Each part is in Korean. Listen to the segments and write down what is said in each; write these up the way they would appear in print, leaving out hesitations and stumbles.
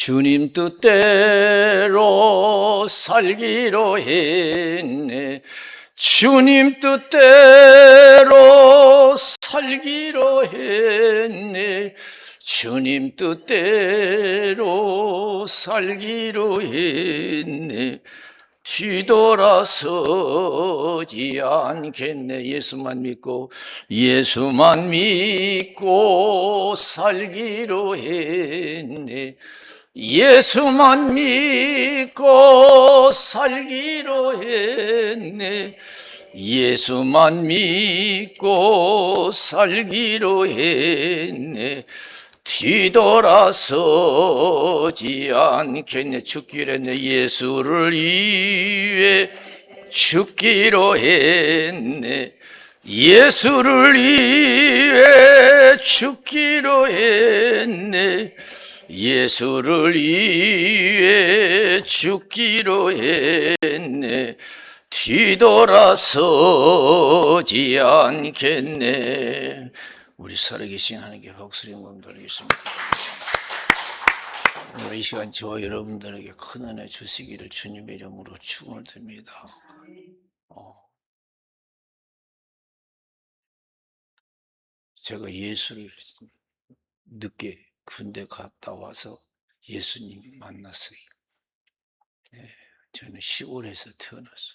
주님 뜻대로 살기로 했네. 주님 뜻대로 살기로 했네. 주님 뜻대로 살기로 했네. 뒤돌아서지 않겠네. 예수만 믿고 살기로 했네. 예수만 믿고 살기로 했네. 예수만 믿고 살기로 했네. 뒤돌아서지 않겠네. 죽기로 했네. 예수를 위해 죽기로 했네. 예수를 위해 죽기로 했네. 예수를 위해 죽기로 했네. 뒤돌아서지 않겠네. 우리 살아계신 하나님께 박수를 한번 드리겠습니다. 오늘 이 시간 저와 여러분들에게 큰 은혜 주시기를 주님의 이름으로 축원을 드립니다. 제가 예수를 늦게 군대 갔다 와서 예수님 만났어요. 네, 저는 시골에서 태어났어.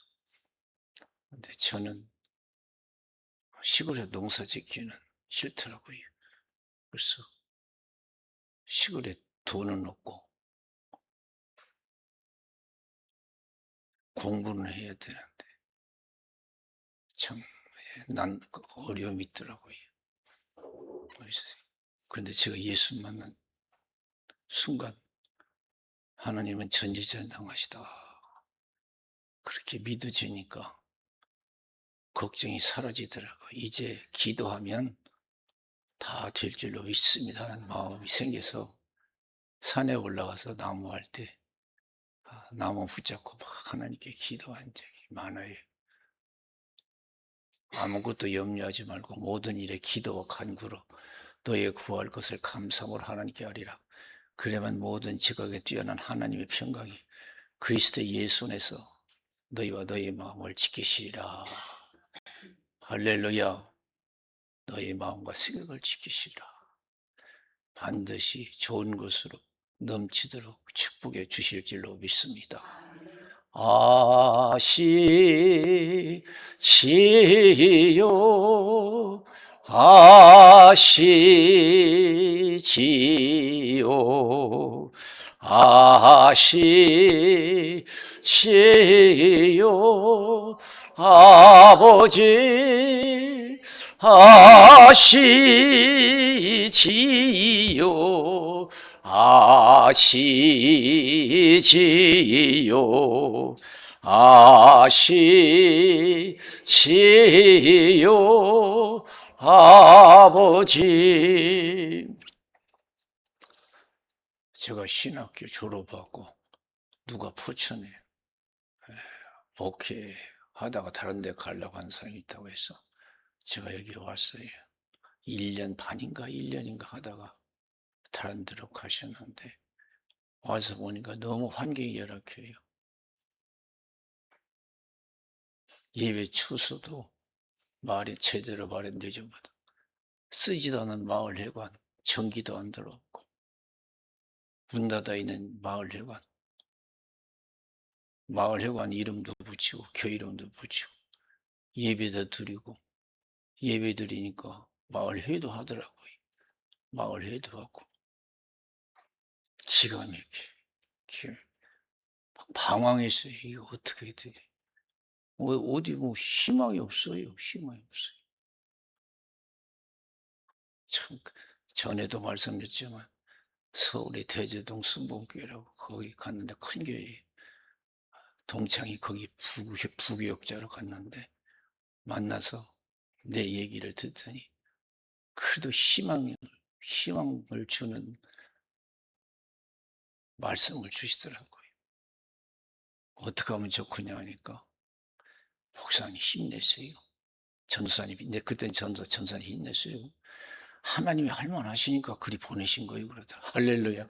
근데 저는 시골에 농사 짓기는 싫더라고요. 그래서 시골에 돈은 없고 공부는 해야 되는데 참 난 어려움이 있더라고요. 그런데 제가 예수 만난 순간 하나님은 전지전능하시다. 그렇게 믿어지니까 걱정이 사라지더라고요. 이제 기도하면 다 될 줄로 믿습니다 하는 마음이 생겨서 산에 올라가서 나무할 때 나무 붙잡고 막 하나님께 기도한 적이 많아요. 아무것도 염려하지 말고 모든 일에 기도와 간구로 너의 구할 것을 감사함으로 하나님께 하리라. 그래야만 모든 지각에 뛰어난 하나님의 평강이 그리스도 예수 안에서 너희와 너의 마음을 지키시리라. 할렐루야. 너의 마음과 생각을 지키시리라. 반드시 좋은 것으로 넘치도록 축복해 주실 줄로 믿습니다. 아시지요 아시지요 아시지요 아버지 아시지요 아시지요 아시지요 아버지. 제가 신학교 졸업하고 누가 포천에 목회하다가 다른 데 가려고 하는 사람이 있다고 해서 제가 여기 왔어요. 1년 반인가 1년인가 하다가 다른 데로 가셨는데 와서 보니까 너무 환경이 열악해요. 예배 추수도 말이 제대로 말이 늦어버려. 쓰지도 않은 마을회관, 전기도 안 들어오고 문 닫아 있는 마을회관 이름도 붙이고 교회 이름도 붙이고 예배도 드리고 예배 드리니까 마을회도 하더라고요. 마을회도 하고 기가 막히게 방황했어요. 이거 어떻게 해야 되지? 어디 희망이 없어요. 희망이 없어요. 참 전에도 말씀드렸지만 서울의 대제동 순복교회라고 거기 갔는데 큰 교회에 동창이 거기 부교역자로 갔는데 만나서 내 얘기를 듣더니 그래도 희망을 주는 말씀을 주시더라고요. 어떻게 하면 좋겠냐 하니까 목사님 힘내세요. 전도사님, 그때는 전도사님 힘내세요. 하나님이 할 만하시니까 그리 보내신 거예요. 그러더라. 할렐루야.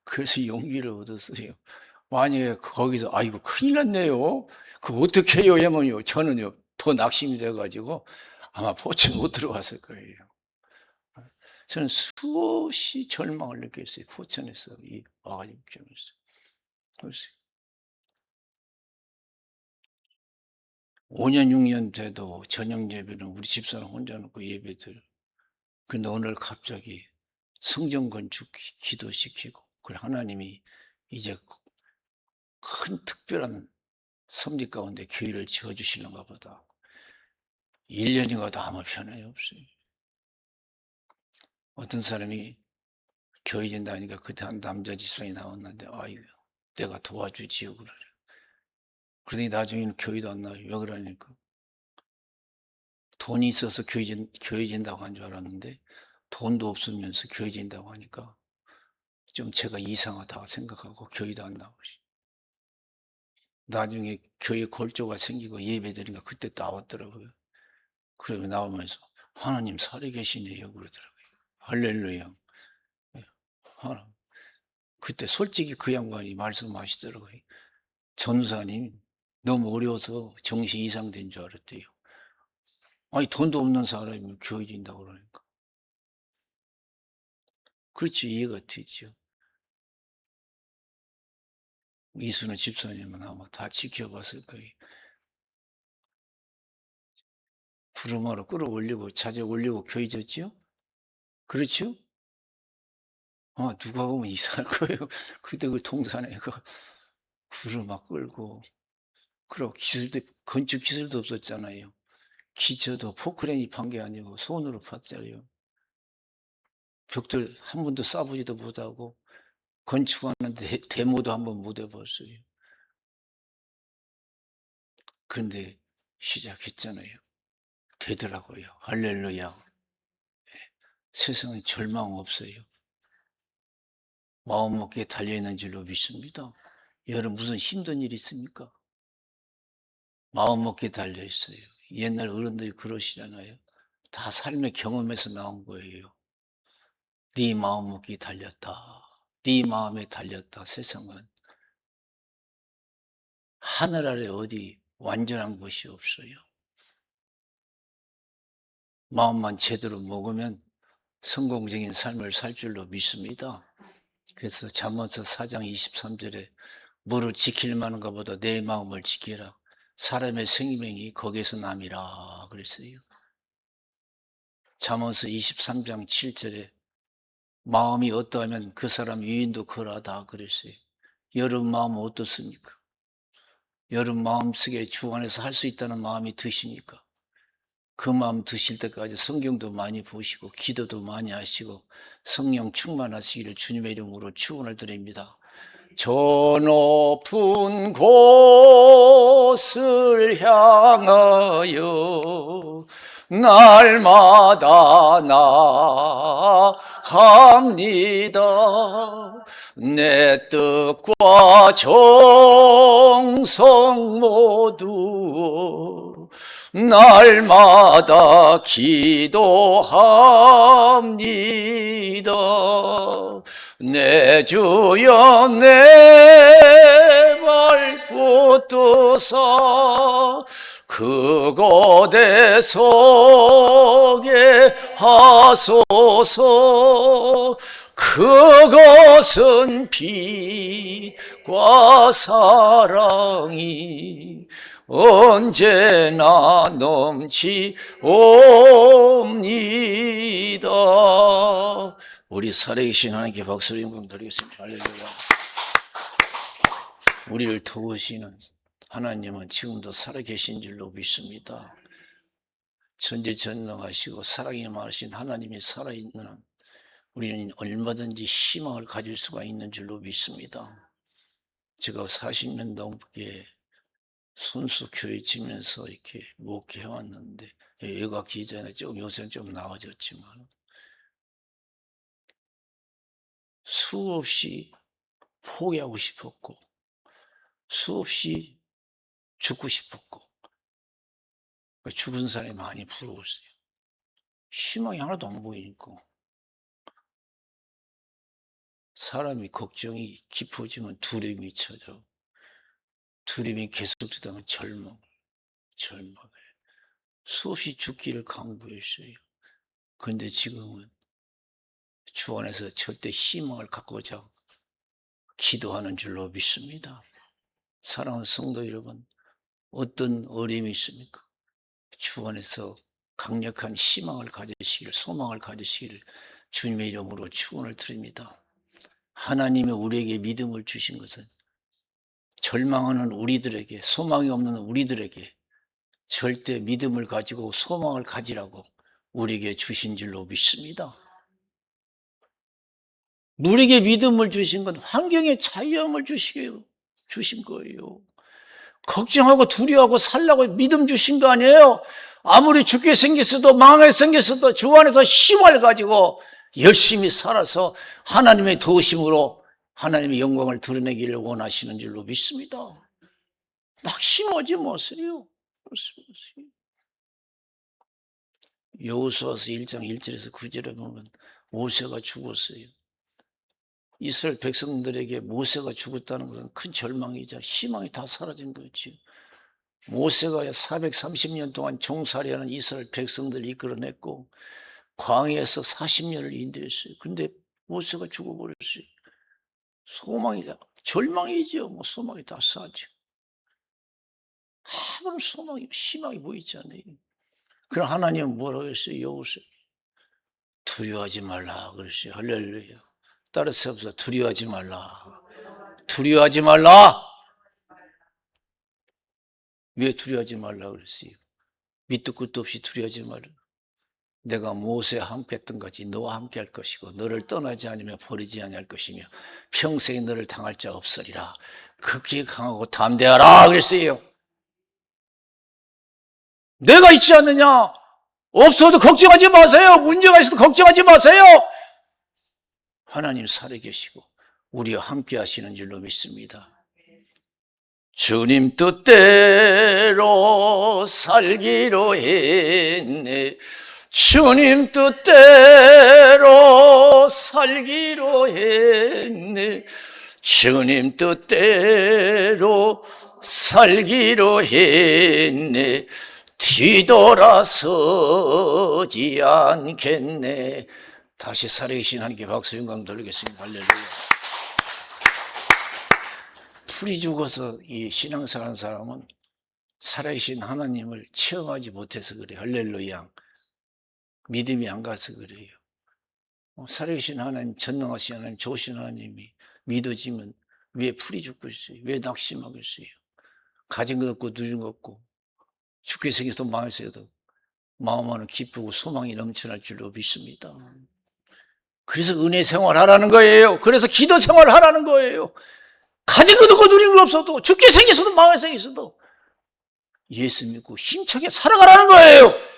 그래서 용기를 얻었어요. 만약에 거기서 아이고 큰일 났네요. 그거 어떻게 해요? 하면요. 저는요 더 낙심이 돼가지고 아마 포천 못 들어갔을 거예요. 저는 수없이 절망을 느꼈어요. 포천에서 이 와가지고 경험했어요. 그래서 5년 6년 돼도 저녁 예배는 우리 집사람 혼자 놓고 예배들. 근데 오늘 갑자기 성전 건축 기도시키고 그 하나님이 이제 큰 특별한 섭리 가운데 교회를 지어주시는가 보다. 1년이 가도 아무 변함이 없어요. 어떤 사람이 교회 진다니까 그때 한 남자 지성이 나왔는데 아이고 내가 도와주지요 그러래. 그러더니 나중에는 교회도 안 나와요. 왜 그러니까 돈이 있어서 교회 진다고 한 줄 알았는데 돈도 없으면서 교회 진다고 하니까 좀 제가 이상하다고 생각하고 교회도 안 나오지. 나중에 교회 골조가 생기고 예배 드리니까 그때 나왔더라고요. 그러고 나오면서 하나님 살아계시네요 그러더라고요. 할렐루야. 예, 그때 솔직히 그 양반이 말씀하시더라고요. 전사님 너무 어려워서 정신 이상된 줄 알았대요. 아니 돈도 없는 사람이 교회 진다고 그러니까. 그렇지 이해가 되죠. 이수는 집사님은 아마 다 지켜봤을 거예요. 구름으로 끌어올리고 자재 올리고 교회 졌지요? 그렇죠? 누가 보면 이상할 거예요. 그때 그 동산에 그 구름 막 끌고 그리고 기술도 건축 기술도 없었잖아요. 기초도 포크레인이 판 게 아니고 손으로 팠잖아요. 벽들 한 번도 싸보지도 못하고 건축하는데 데모도 한 번 못 해봤어요. 근데 시작했잖아요. 되더라고요. 할렐루야. 세상에 절망 없어요. 마음 먹기에 달려있는 줄로 믿습니다. 여러분 무슨 힘든 일 있습니까? 마음 먹기에 달려있어요. 옛날 어른들이 그러시잖아요. 다 삶의 경험에서 나온 거예요. 네 마음 먹기에 달렸다. 네 마음에 달렸다. 세상은 하늘 아래 어디 완전한 것이 없어요. 마음만 제대로 먹으면 성공적인 삶을 살 줄로 믿습니다. 그래서 잠언서 4장 23절에 무릇 지킬 만한 것보다 내 마음을 지키라. 사람의 생명이 거기에서 남이라 그랬어요. 잠언서 23장 7절에 마음이 어떠하면 그 사람 유인도 그러하다 그랬어요. 여러분 마음은 어떻습니까? 여러분 마음속에 주 안에서 할 수 있다는 마음이 드십니까? 그 마음 드실 때까지 성경도 많이 보시고 기도도 많이 하시고 성령 충만하시기를 주님의 이름으로 축원을 드립니다. 저 높은 곳을 향하여 날마다 나아갑니다. 내 뜻과 정성 모두 날마다 기도합니다. 내 주여 내 발 붙드사 그곳에 서게 하소서. 그것은 빛과 사랑이 언제나 넘치옵니다. 우리 살아계신 하나님께 박수를 영광 드리겠습니다. 할렐루야. 우리를 도우시는 하나님은 지금도 살아계신 줄로 믿습니다. 전지전능하시고 사랑이 많으신 하나님이 살아있는 한 우리는 얼마든지 희망을 가질 수가 있는 줄로 믿습니다. 제가 40년 넘게 순수 교회 지면서 이렇게 목회해왔는데 외곽 기전에 요새는 좀 나아졌지만 수없이 포기하고 싶었고 수없이 죽고 싶었고 죽은 사람이 많이 부러웠어요. 희망이 하나도 안 보이니까 사람이 걱정이 깊어지면 두려움이 찾아. 두려움이 계속되다가 절망. 수없이 죽기를 강구했어요. 그런데 지금은 주 안에서 절대 희망을 갖고자 기도하는 줄로 믿습니다. 사랑하는 성도 여러분, 어떤 어려움이 있습니까? 주 안에서 강력한 희망을 가지시길, 소망을 가지시기를 주님의 이름으로 축원을 드립니다. 하나님이 우리에게 믿음을 주신 것은 절망하는 우리들에게, 소망이 없는 우리들에게 절대 믿음을 가지고 소망을 가지라고 우리에게 주신 줄로 믿습니다. 우리에게 믿음을 주신 건 환경의 자유함을 주신 거예요. 걱정하고 두려워하고 살라고 믿음 주신 거 아니에요. 아무리 죽게 생겼어도 망하게 생겼어도 주 안에서 힘을 가지고 열심히 살아서 하나님의 도우심으로 하나님의 영광을 드러내기를 원하시는 줄로 믿습니다. 낙심하지 마세요. 여호수아서 1장 1절에서 9절에 보면 모세가 죽었어요. 이스라엘 백성들에게 모세가 죽었다는 것은 큰 절망이자 희망이 다 사라진 거죠. 모세가 430년 동안 종살이하는 이스라엘 백성들을 이끌어냈고 광야에서 40년을 인도했어요. 근데 모세가 죽어버렸어요. 소망이다. 절망이죠. 소망이 다 사라져. 아무런 소망이, 희망이 보이지 않아요. 그럼 하나님은 뭐라고 했어요? 여호수아 두려워하지 말라 그랬어요. 할렐루야. 따라서 해보세요. 두려워하지 말라. 두려워하지 말라. 왜 두려워하지 말라 그랬어요? 밑도 끝도 없이 두려워하지 말라. 내가 모세와 함께 했던 같이 너와 함께 할 것이고 너를 떠나지 않으며 버리지 아니할 것이며 평생에 너를 당할 자 없으리라. 극히 강하고 담대하라 그랬어요. 내가 있지 않느냐? 없어도 걱정하지 마세요. 문제가 있어도 걱정하지 마세요. 하나님 살아계시고 우리와 함께 하시는 줄로 믿습니다. 주님 뜻대로 살기로 했네. 주님 뜻대로 살기로 했네. 주님 뜻대로 살기로 했네. 뒤돌아서지 않겠네. 다시 살아계신 하나님께 박수 영광 돌리겠습니다. 할렐루야. 풀이 죽어서 이 신앙생활 하는 사람은 살아계신 하나님을 체험하지 못해서 그래. 할렐루야. 믿음이 안 가서 그래요. 살아계신 하나님, 전능하신 하나님, 좋으신 하나님이 믿어지면 왜 풀이 죽고 있어요? 왜 낙심하겠어요? 가진 것 없고 누린 것 없고 죽게 생겨서 망했어도 마음 안은 기쁘고 소망이 넘쳐날 줄로 믿습니다. 그래서 은혜 생활하라는 거예요. 그래서 기도 생활하라는 거예요. 가진 것 없고 누린 것 없어도 죽게 생겼어도 망하게 생겼어도 예수 믿고 힘차게 살아가라는 거예요.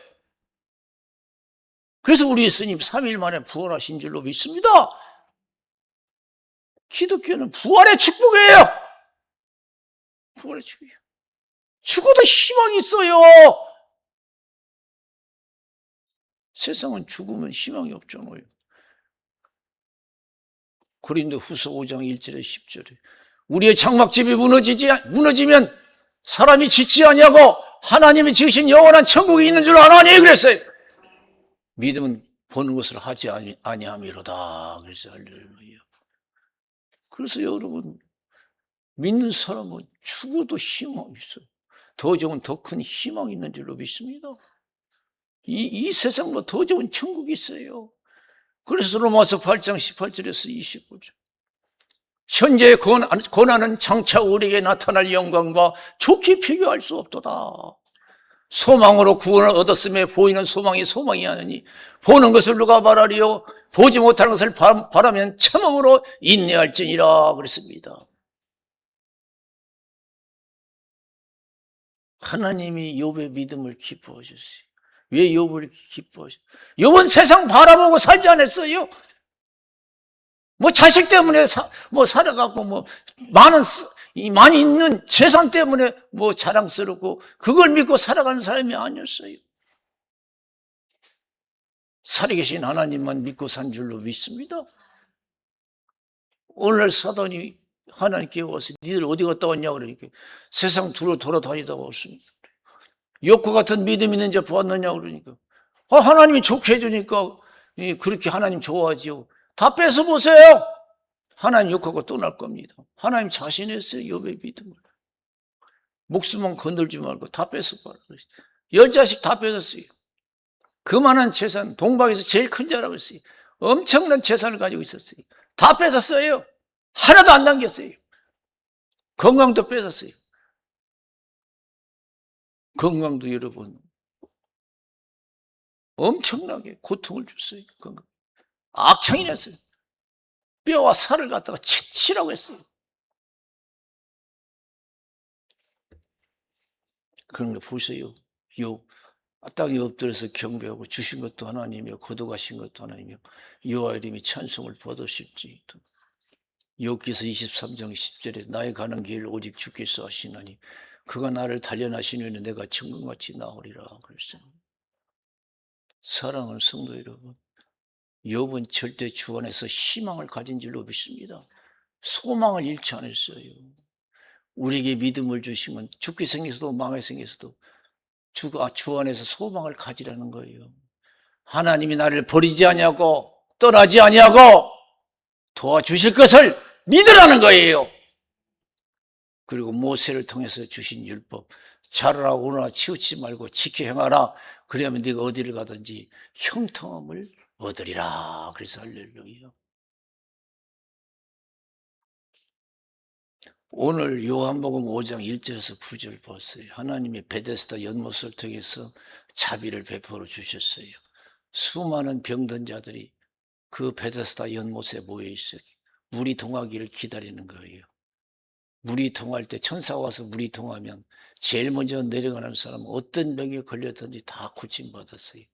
그래서 우리 예수님 3일 만에 부활하신 줄로 믿습니다. 기독교는 부활의 축복이에요. 부활의 축복이에요. 죽어도 희망이 있어요. 세상은 죽으면 희망이 없잖아요. 고린도후서 5장 1절에 10절에 우리의 장막집이 무너지면 사람이 짓지 아니하고 하나님이 지으신 영원한 천국이 있는 줄 아나니 그랬어요. 믿음은 보는 것을 하지 아니함이로다 그랬어요. 할렐루야. 그래서 여러분 믿는 사람은 죽어도 희망이 있어요. 더 좋은 더 큰 희망이 있는 줄로 믿습니다. 이 세상보다 더 좋은 천국이 있어요. 그래서 로마서 8장 18절에서 29절 현재의 고난은 장차 우리에게 나타날 영광과 좋게 비교할 수 없도다. 소망으로 구원을 얻었음에 보이는 소망이 소망이 아니니 보는 것을 누가 바라리요 보지 못하는 것을 바라면 참음으로 인내할지니라 그랬습니다. 하나님이 욥의 믿음을 기뻐하셨어요. 왜 욥을 기뻐하셨어요? 욥은 세상 바라보고 살지 않았어요. 자식 때문에 살아가고 많이 있는 재산 때문에 자랑스럽고 그걸 믿고 살아가는 사람이 아니었어요. 살아계신 하나님만 믿고 산 줄로 믿습니다. 오늘 사단이 하나님께 와서 니들 어디 갔다 왔냐 그러니까 세상 두루 돌아다니다 왔습니다. 욥과 같은 믿음 있는 자 보았느냐 그러니까 하나님이 좋게 해주니까 그렇게 하나님 좋아하지요. 다 뺏어보세요. 하나님 욕하고 떠날 겁니다. 하나님 자신했어요. 욥의 믿음을. 목숨만 건들지 말고 다 뺏어봐라. 10자식 다 뺏었어요. 그만한 재산, 동방에서 제일 큰 자라고 했어요. 엄청난 재산을 가지고 있었어요. 다 뺏었어요. 하나도 안 남겼어요. 건강도 뺏었어요. 건강도 여러분 엄청나게 고통을 줬어요. 건강. 악창이 났어요. 뼈와 살을 갖다가 치라고 했어요. 그런 거 보세요. 땅에 엎드려서 경배하고 주신 것도 하나님이요 거둬가신 것도 하나님이요 여호와 이름이 찬송을 받으실지도. 욥기서 23장 10절에 나의 가는 길 오직 주께서 하시나니 그가 나를 단련하시는 내가 청금같이 나오리라 그랬어요. 사랑하는 성도 여러분, 욥은 절대 주 안에서 희망을 가진 줄로 믿습니다. 소망을 잃지 않았어요. 우리에게 믿음을 주신 건 죽게 생겨서도 망하게 생겨서도 주 안에서 소망을 가지라는 거예요. 하나님이 나를 버리지 아니하고 떠나지 아니하고 도와주실 것을 믿으라는 거예요. 그리고 모세를 통해서 주신 율법, 자라라 오너라 치우치지 말고 지켜 행하라. 그러면 네가 어디를 가든지 형통함을 얻으리라. 그래서 할렐루야. 오늘 요한복음 5장 1절에서 9절 보세요. 하나님의 베데스다 연못을 통해서 자비를 베풀어 주셨어요. 수많은 병든 자들이 그 베데스다 연못에 모여 있어요. 물이 동하기를 기다리는 거예요. 물이 동할 때 천사가 와서 물이 동하면 제일 먼저 내려가는 사람은 어떤 병에 걸렸든지 다 고침받았어요.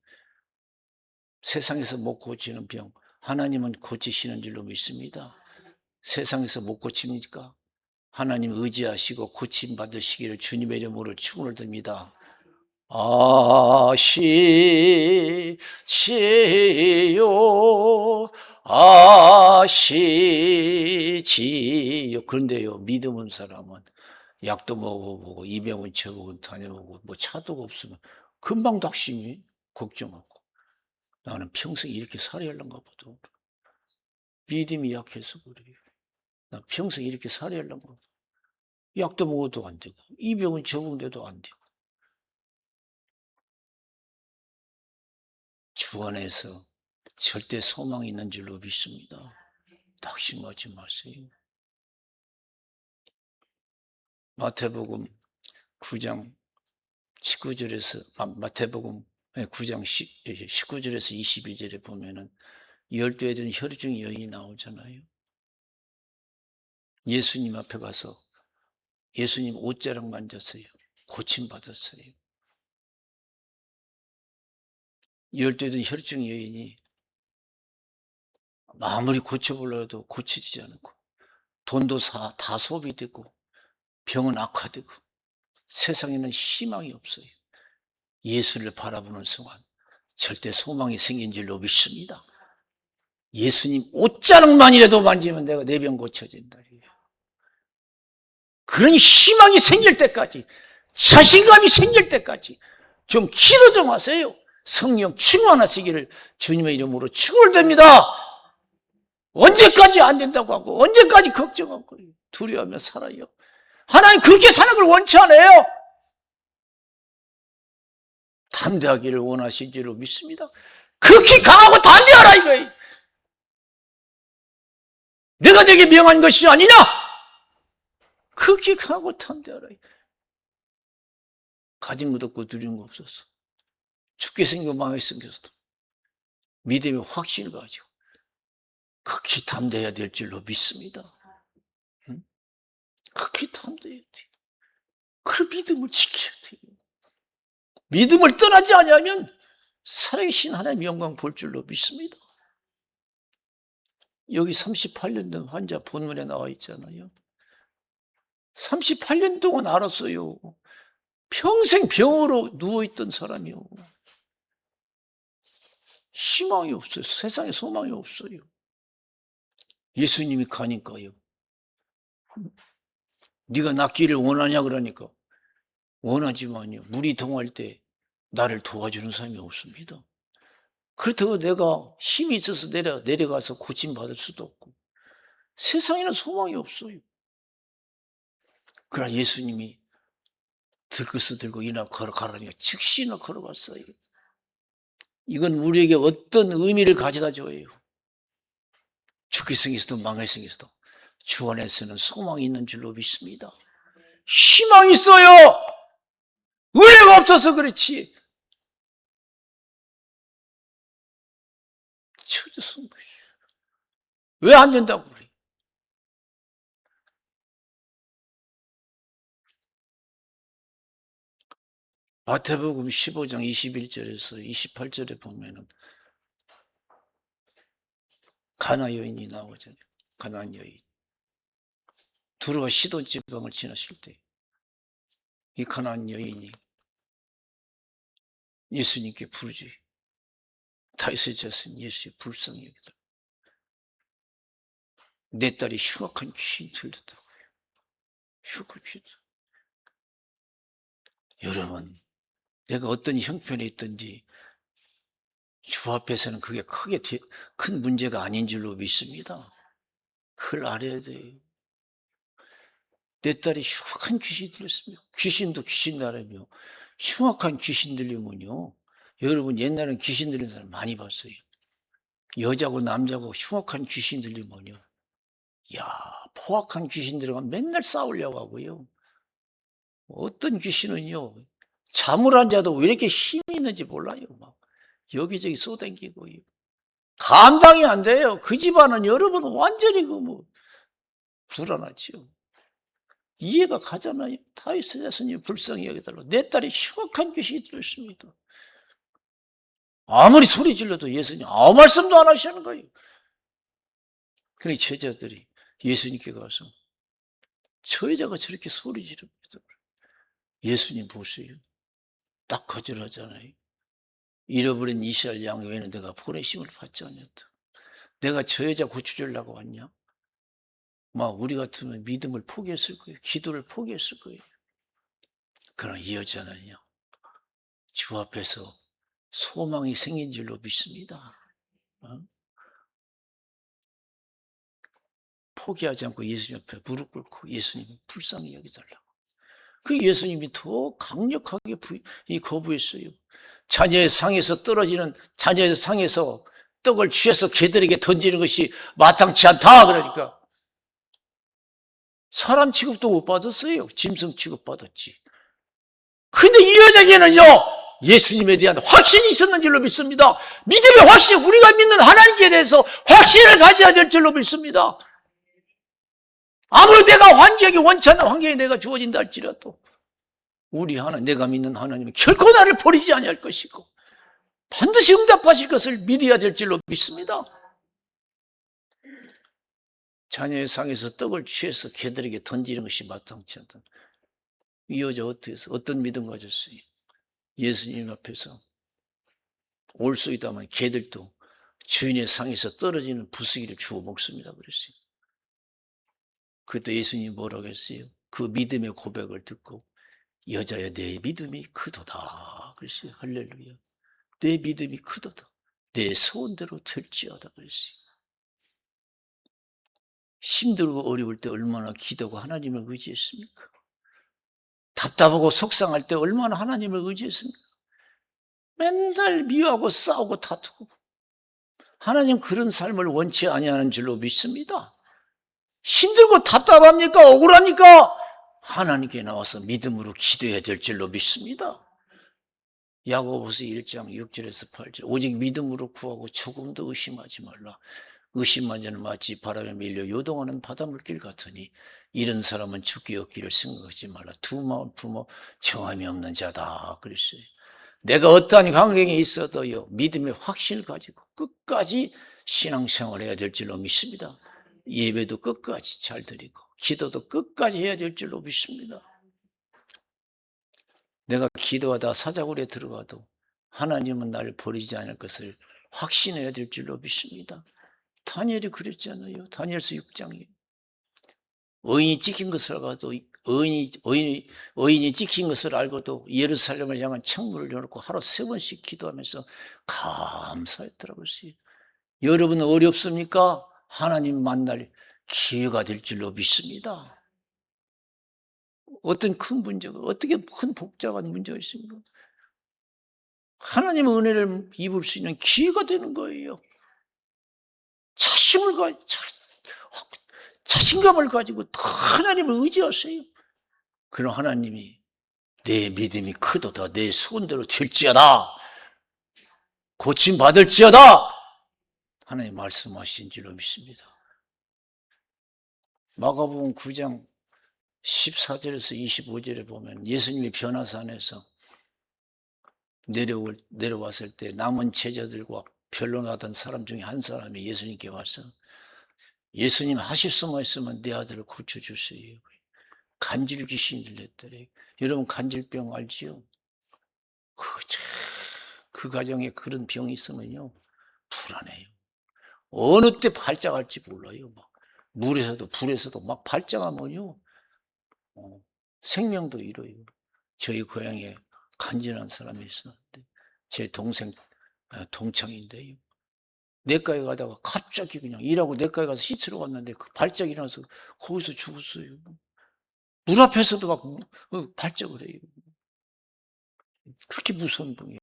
세상에서 못 고치는 병 하나님은 고치시는 줄로 믿습니다. 세상에서 못 고칩니까? 하나님 의지하시고 고침받으시기를 주님의 이름으로 축원을 드립니다. 아시지요 아시지요. 그런데요 믿음은 사람은 약도 먹어보고 이병은 저병은 다녀보고 뭐 차도 없으면 금방 닥심이 걱정하고 나는 평생 이렇게 살아야 할란가 보다. 믿음이 약해서 그래요. 나 평생 이렇게 살아야 할란가 보다. 약도 먹어도 안 되고 이병은 저병돼도 안 되고 주 안에서 절대 소망이 있는 줄로 믿습니다. 낙심하지 마세요. 마태복음 9장 19절에서 마태복음 9장 19절에서 22절에 보면은 12에 든 혈중 여인이 나오잖아요. 예수님 앞에 가서 예수님 옷자락 만졌어요. 고침받았어요. 12에 든 혈중 여인이 아무리 고쳐보려 해도 고쳐지지 않고 돈도 다 소비되고 병은 악화되고 세상에는 희망이 없어요. 예수를 바라보는 순간 절대 소망이 생긴 줄로 믿습니다. 예수님 옷자락만이라도 만지면 내가 내 병 고쳐진다. 그런 희망이 생길 때까지 자신감이 생길 때까지 좀 기도 좀 하세요. 성령 충만하시기를 주님의 이름으로 축원드립니다. 언제까지 안 된다고 하고 언제까지 걱정하고 두려워하며 살아요. 하나님 그렇게 사는 걸 원치 않아요. 담대하기를 원하신 줄로 믿습니다. 그렇게 강하고 담대하라 이거예요. 내가 되게 명한 것이 아니냐? 그렇게 강하고 담대하라. 가진 것 없고 누리는 거 없어서 죽게 생기고 망하게 생겨서도 믿음의 확신을 가지고 극히 담대해야 될 줄로 믿습니다. 응? 극히 담대해야 돼요. 그 믿음을 지켜야 돼요. 믿음을 떠나지 않으면 살아계신 하나님의 영광 볼 줄로 믿습니다. 여기 38년 된 환자 본문에 나와 있잖아요. 38년 동안 알았어요. 평생 병으로 누워있던 사람이요. 희망이 없어요. 세상에 소망이 없어요. 예수님이 가니까요. 네가 낫기를 원하냐 그러니까 원하지만요. 물이 동할 때 나를 도와주는 사람이 없습니다. 그렇다고 내가 힘이 있어서 내려가서 고침받을 수도 없고 세상에는 소망이 없어요. 그러나 예수님이 들것을 들고 이나 걸어가라니까 즉시 이나 걸어갔어요. 이건 우리에게 어떤 의미를 가져다 줘요. 죽기 생에서도 망할 생에서도 주 안에서는 소망이 있는 줄로 믿습니다. 희망이 있어요. 은혜가 없어서 그렇지. 처졌은 것이. 왜 안 된다고 그래? 마태복음 15장 21절에서 28절에 보면은 가나 여인이 나오잖아요. 가나안 여인. 두루와 시돈 지방을 지나실 때 이 가나안 여인이 예수님께 부르지. 다윗의 자손 예수의 불쌍히 여기다. 내 딸이 흉악한 귀신이 들렸다고 해요. 흉악한 귀신. 여러분, 내가 어떤 형편에 있든지 주 앞에서는 그게 큰 문제가 아닌 줄로 믿습니다. 그걸 알아야 돼요. 내 딸이 흉악한 귀신이 들렸습니다. 귀신도 귀신 나라며 흉악한 귀신 들리면요. 여러분 옛날엔 귀신 들린 사람 많이 봤어요. 여자고 남자고 흉악한 귀신 들리면요. 야, 포악한 귀신 들어가면 맨날 싸우려고 하고요. 어떤 귀신은요. 잠을 안 자도 왜 이렇게 힘이 있는지 몰라요. 막 여기저기 쏘댕기고요. 감당이 안 돼요. 그 집안은 여러분 완전히 불안하지요. 이해가 가잖아요. 다윗의 자손이 불쌍히 여기달라. 내 딸이 흉악한 귀신이 들었습니다. 아무리 소리 질러도 예수님 아무 말씀도 안 하시는 거예요. 그러니 제자들이 예수님께 가서 저 여자가 저렇게 소리 지릅니다. 예수님 보세요. 딱 거절하잖아요. 잃어버린 이스라엘 양 외에는 내가 보내심을 받지 않았다. 내가 저 여자 고쳐주려고 왔냐? 막 우리 같으면 믿음을 포기했을 거예요. 기도를 포기했을 거예요. 그러나 이 여자는요. 주 앞에서 소망이 생긴 줄로 믿습니다. 포기하지 않고 예수님 앞에 무릎 꿇고 예수님 불쌍히 여기달라고. 그 예수님이 더 강력하게 거부했어요. 자녀의 상에서 떡을 취해서 개들에게 던지는 것이 마땅치 않다 그러니까 사람 취급도 못 받았어요. 짐승 취급 받았지. 근데 이 여자에게는요 예수님에 대한 확신이 있었는 줄로 믿습니다. 믿음의 확신, 우리가 믿는 하나님께 대해서 확신을 가져야 될 줄로 믿습니다. 아무리 내가 환경이 원치 않는 환경에 내가 주어진다 할지라도 내가 믿는 하나님은 결코 나를 버리지 아니할 것이고 반드시 응답하실 것을 믿어야 될 줄로 믿습니다. 자녀의 상에서 떡을 취해서 개들에게 던지는 것이 마땅치 않다. 이 여자 어떤 믿음 가졌어요? 예수님 앞에서 올 수 있다면 개들도 주인의 상에서 떨어지는 부스기를 주워 먹습니다 그랬어요. 그때 예수님이 뭐라고 했어요? 그 믿음의 고백을 듣고 여자야 내 믿음이 크도다 그랬어요. 할렐루야. 내 믿음이 크도다. 내 소원대로 될지어다 그랬어요. 힘들고 어려울 때 얼마나 기도하고 하나님을 의지했습니까? 답답하고 속상할 때 얼마나 하나님을 의지했습니까? 맨날 미워하고 싸우고 다투고 하나님 그런 삶을 원치 아니하는 줄로 믿습니다. 힘들고 답답합니까? 억울합니까? 하나님께 나와서 믿음으로 기도해야 될 줄로 믿습니다. 야고보서 1장 6절에서 8절 오직 믿음으로 구하고 조금도 의심하지 말라. 의심한 자는 마치 바람에 밀려 요동하는 바닷물길 같으니 이런 사람은 죽기 없기를 생각하지 말라. 두 마음 품어 정함이 없는 자다 그랬어요. 내가 어떠한 환경에 있어도요 믿음의 확신을 가지고 끝까지 신앙생활을 해야 될 줄로 믿습니다. 예배도 끝까지 잘 드리고 기도도 끝까지 해야 될 줄로 믿습니다. 내가 기도하다 사자굴에 들어가도 하나님은 나를 버리지 않을 것을 확신해야 될 줄로 믿습니다. 다니엘이 그랬잖아요. 다니엘서 6장에. 의인이 찍힌 것을 알고도 의인이 찍힌 것을 알고도 예루살렘을 향한 창문을 열어놓고 하루 3번씩 기도하면서 감사했더라고요. 여러분 어렵습니까? 하나님 만날 기회가 될 줄로 믿습니다. 어떤 큰 문제가, 어떻게 큰 복잡한 문제가 있습니까? 하나님의 은혜를 입을 수 있는 기회가 되는 거예요. 자신감을 가지고 하나님을 의지하세요. 그럼 하나님이 내 믿음이 크도다, 내 소원대로 될지어다, 고침받을지어다, 하나님 말씀하신 줄로 믿습니다. 마가복음 9장 14절에서 25절에 보면 예수님이 변화산에서 내려왔을 때 남은 제자들과 변론하던 사람 중에 한 사람이 예수님께 와서 예수님 하실 수만 있으면 내 아들을 고쳐주세요. 간질 귀신이 들렸더래. 여러분 간질병 알지요? 그 가정에 그런 병이 있으면요 불안해요. 어느 때 발작할지 몰라요. 막 물에서도 불에서도 막 발작하면요 생명도 잃어요. 저희 고향에 간질한 사람이 있었는데 제 동생 동창인데요. 내과에 가다가 갑자기 그냥 일하고 내과에 가서 시체로 갔는데 그 발작이 일어나서 거기서 죽었어요. 물 앞에서도 막 발작을 해요. 그렇게 무서운 병이에요.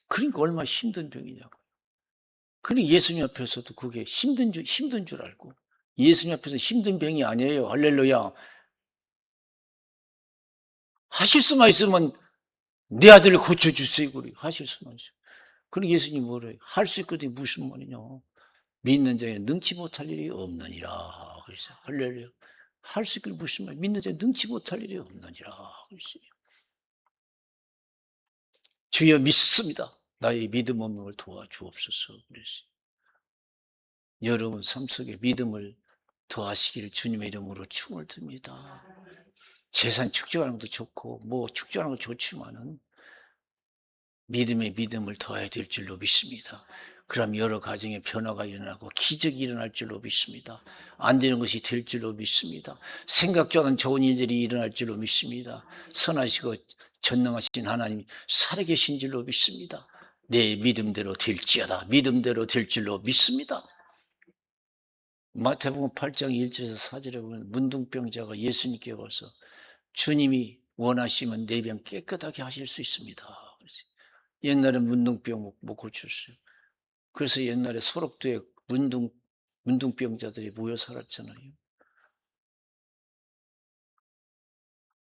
그러니까 얼마나 힘든 병이냐고. 그러니까 예수님 앞에서도 그게 힘든 줄 알고 예수님 앞에서 힘든 병이 아니에요. 할렐루야. 하실 수만 있으면 내 아들을 고쳐주세요. 그래. 하실 수만 있어요. 그러니까 예수님 뭐래요? 할 수 있거든요. 무슨 말이냐. 믿는 자에 능치 못할 일이 없느니라. 그랬어요. 할렐루야. 할 수 있거든요. 무슨 말? 믿는 자에 능치 못할 일이 없느니라. 그랬어요. 주여 믿습니다. 나의 믿음 없는 걸 도와주옵소서. 그랬어요. 여러분 삶 속에 믿음을 더하시기를 주님의 이름으로 축원을 드립니다. 재산 축적하는 것도 좋고 뭐 축적하는 것도 좋지만은 믿음을 더해야 될 줄로 믿습니다. 그럼 여러 가정에 변화가 일어나고 기적이 일어날 줄로 믿습니다. 안 되는 것이 될 줄로 믿습니다. 생각지 않은 좋은 일들이 일어날 줄로 믿습니다. 선하시고 전능하신 하나님 살아계신 줄로 믿습니다. 내 믿음대로 될지어다. 믿음대로 될 줄로 믿습니다. 마태복음 8장 1절에서 4절에 보면 문둥병자가 예수님께 와서 주님이 원하시면 내 병 깨끗하게 하실 수 있습니다. 옛날에 문둥병 못 고쳤어요. 그래서 옛날에 소록도에 문둥병자들이 모여 살았잖아요.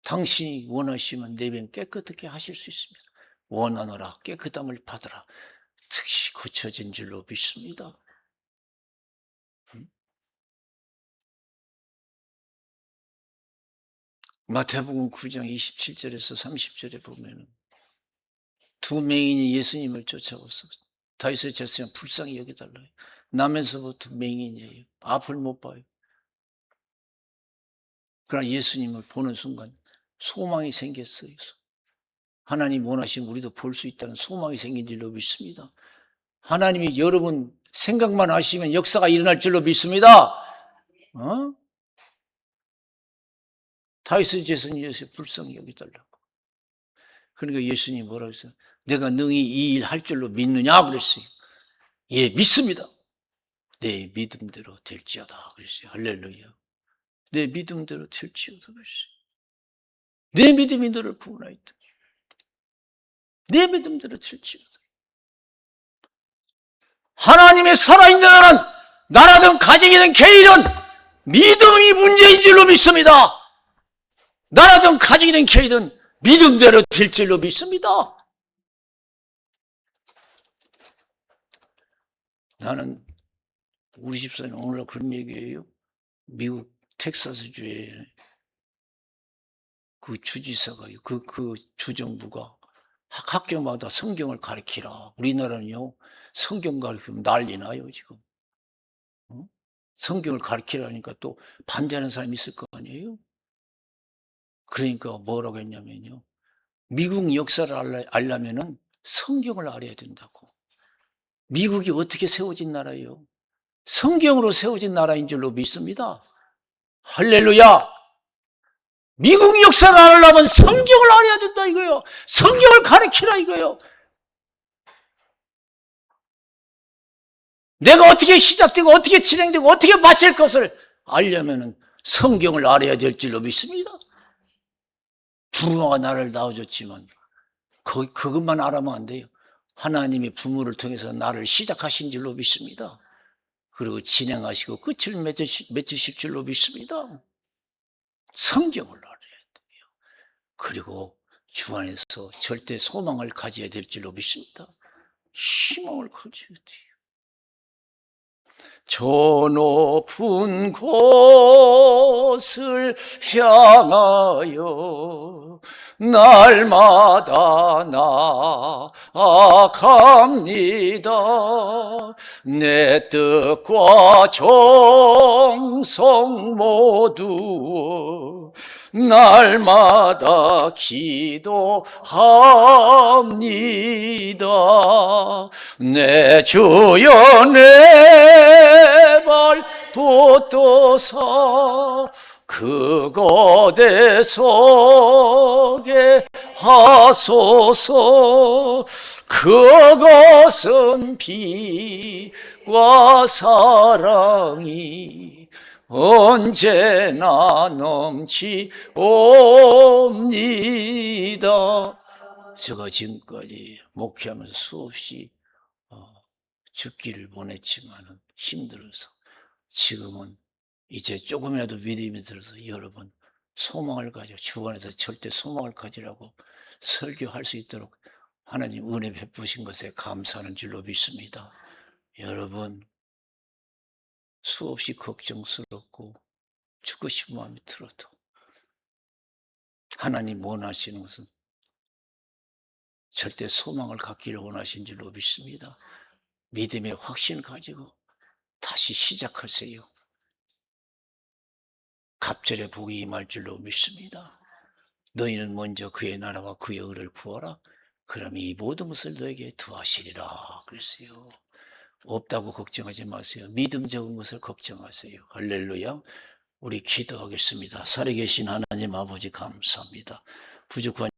당신이 원하시면 내 병 깨끗하게 하실 수 있습니다. 원하노라 깨끗함을 받으라. 즉시 고쳐진 줄로 믿습니다. 마태복음 9장 27절에서 30절에 보면 두 맹인이 예수님을 쫓아와서 다윗의 제사장 불쌍히 여겨달라요. 남에서부터 맹인이에요. 앞을 못 봐요. 그러나 예수님을 보는 순간 소망이 생겼어요. 하나님 원하시면 우리도 볼 수 있다는 소망이 생긴 줄로 믿습니다. 하나님이 여러분 생각만 하시면 역사가 일어날 줄로 믿습니다. 다윗의 제사장 예수 불쌍히 여겨달라고. 그러니까 예수님이 뭐라고 했어요? 내가 능히 이 일 할 줄로 믿느냐 그랬어요. 예, 믿습니다. 내 믿음대로 될지어다 그랬어요. 할렐루야. 내 믿음대로 될지어다 그랬어요. 내 믿음이 너를 구원하였다. 내 믿음대로 될지어다. 하나님의 살아있는 나라든 가정이든 개인은 믿음이 문제인 줄로 믿습니다. 나라든 가정이든 개인은 믿음대로 될 줄로 믿습니다. 나는 우리 집사는 오늘날 그런 얘기예요. 미국 텍사스주에 그 주지사가 그 주정부가 학교마다 성경을 가르치라. 우리나라는요 성경 가르치면 난리 나요 지금. 성경을 가르치라니까 또 반대하는 사람이 있을 거 아니에요. 그러니까 뭐라고 했냐면요, 미국 역사를 알려면은 성경을 알아야 된다고. 미국이 어떻게 세워진 나라예요? 성경으로 세워진 나라인 줄로 믿습니다. 할렐루야! 미국 역사를 알려면 성경을 알아야 된다 이거예요. 성경을 가르치라 이거예요. 내가 어떻게 시작되고 어떻게 진행되고 어떻게 마칠 것을 알려면 성경을 알아야 될 줄로 믿습니다. 부모가 나를 낳아줬지만 그것만 알아면 안 돼요. 하나님이 부모를 통해서 나를 시작하신 줄로 믿습니다. 그리고 진행하시고 끝을 맺으실 줄로 믿습니다. 성경을 알아야 돼요. 그리고 주 안에서 절대 소망을 가져야 될 줄로 믿습니다. 희망을 가져야 돼요. 저 높은 곳을 향하여 날마다 나아갑니다. 내 뜻과 정성 모두 날마다 기도합니다. 내 주여 내 발 붙도사 그곳에 서게 하소서. 그것은 빛과 사랑이 언제나 넘치옵니다. 제가 지금까지 목회하면서 수없이 죽기를 원했지만 힘들어서 지금은 이제 조금이라도 믿음이 들어서 여러분 소망을 가져 주 안에서 절대 소망을 가지라고 설교할 수 있도록 하나님 은혜 베푸신 것에 감사하는 줄로 믿습니다. 여러분 수없이 걱정스럽고 죽고 싶은 마음이 들어도 하나님 원하시는 것은 절대 소망을 갖기를 원하신 줄로 믿습니다. 믿음의 확신 가지고 다시 시작하세요. 갑절의 복이 임할 줄로 믿습니다. 너희는 먼저 그의 나라와 그의 의를 구하라. 그럼 이 모든 것을 너에게 더하시리라 그랬어요. 없다고 걱정하지 마세요. 믿음 적은 것을 걱정하세요. 할렐루야. 우리 기도하겠습니다. 살아계신 하나님 아버지 감사합니다. 부족한